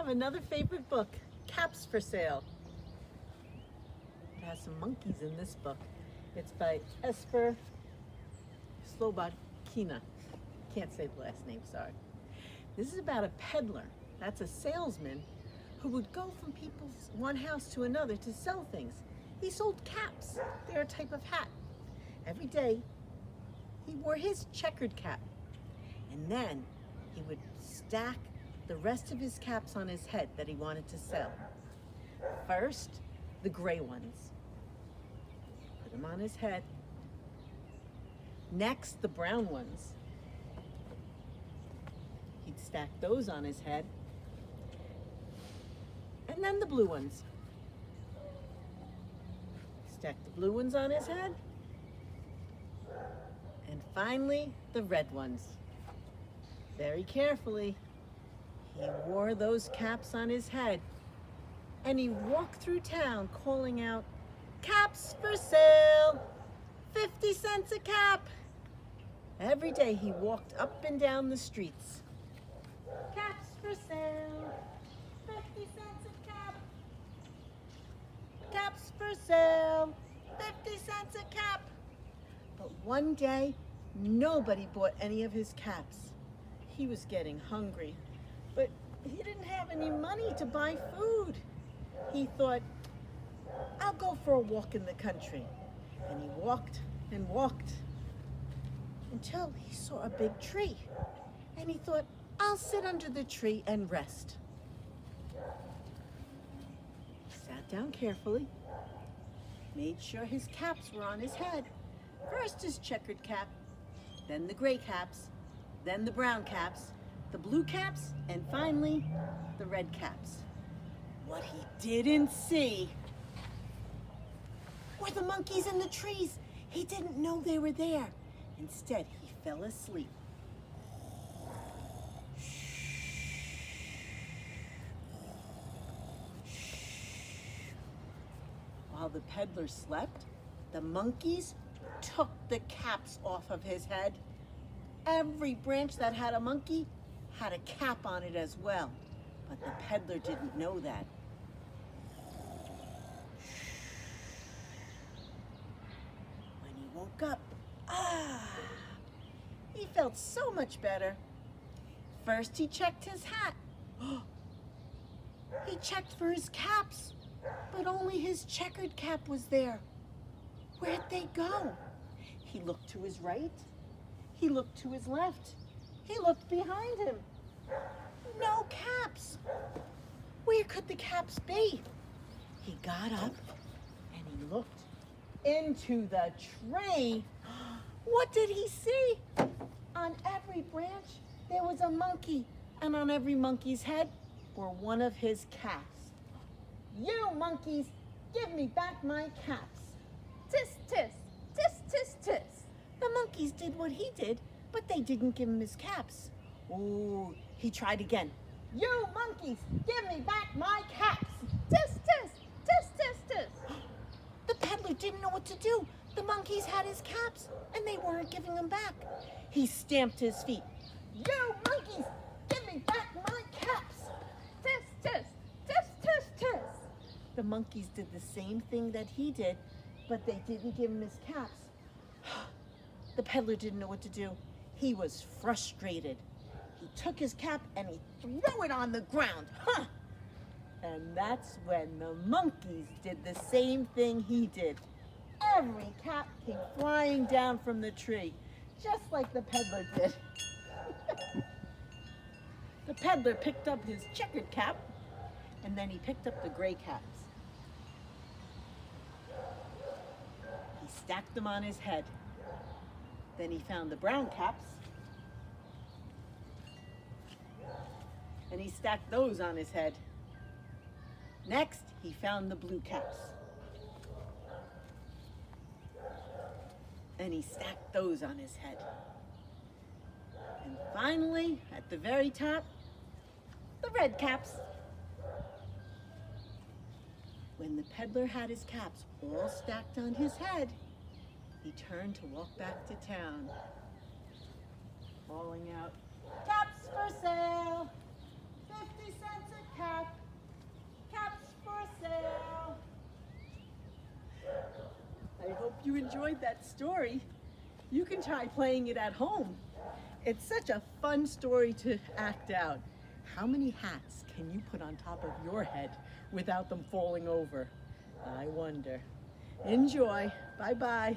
have another favorite book, Caps for Sale. It has some monkeys in this book. It's by Esper Slobodkina. Can't say the last name, sorry. This is about a peddler, that's a salesman, who would go from people's one house to another to sell things. He sold caps. They're a type of hat. Every day, he wore his checkered cap. And then he would stack the rest of his caps on his head that he wanted to sell. First, the gray ones. Put them on his head. Next, the brown ones. He'd stack those on his head. And then the blue ones. Stack the blue ones on his head. And finally, the red ones. Very carefully, he wore those caps on his head, and he walked through town calling out, "Caps for sale, 50 cents a cap." Every day he walked up and down the streets. "Caps for sale, 50 cents a cap. Caps for sale, 50 cents a cap." But one day, nobody bought any of his caps. He was getting hungry, but he didn't have any money to buy food. He thought, "I'll go for a walk in the country." And he walked and walked until he saw a big tree. And he thought, "I'll sit under the tree and rest." He sat down carefully, made sure his caps were on his head. First his checkered cap, then the gray caps, then the brown caps, the blue caps, and finally, the red caps. What he didn't see were the monkeys in the trees. He didn't know they were there. Instead, he fell asleep. While the peddler slept, the monkeys took the caps off of his head. Every branch that had a monkey had a cap on it as well, but the peddler didn't know that. When he woke up, he felt so much better. First he checked his hat. He checked for his caps, but only his checkered cap was there. Where'd they go? He looked to his right. He looked to his left. He looked behind him. No caps. Where could the caps be? He got up and he looked into the tree. What did he see? On every branch, there was a monkey, and on every monkey's head were one of his caps. "You monkeys, give me back my caps." Tis, tis, tis, tis, tis. The monkeys did what he did, but they didn't give him his caps. Ooh, he tried again. "You monkeys, give me back my caps." Tis, tis, tis, tis, tis. The peddler didn't know what to do. The monkeys had his caps, and they weren't giving them back. He stamped his feet. "You monkeys, give me back my caps." Tis, tis, tis, tis, tis. The monkeys did the same thing that he did, but they didn't give him his caps. The peddler didn't know what to do. He was frustrated. He took his cap and he threw it on the ground. And that's when the monkeys did the same thing he did. Every cap came flying down from the tree, just like the peddler did. The peddler picked up his checkered cap, and then he picked up the gray caps. He stacked them on his head. Then he found the brown caps, and he stacked those on his head. Next, he found the blue caps, and he stacked those on his head. And finally, at the very top, the red caps. When the peddler had his caps all stacked on his head, he turned to walk back to town, calling out, "Caps for sale, 50 cents a cap. Caps for sale. I hope you enjoyed that story. You can try playing it at home. It's such a fun story to act out. How many hats can you put on top of your head without them falling over? I wonder. Enjoy. Bye-bye.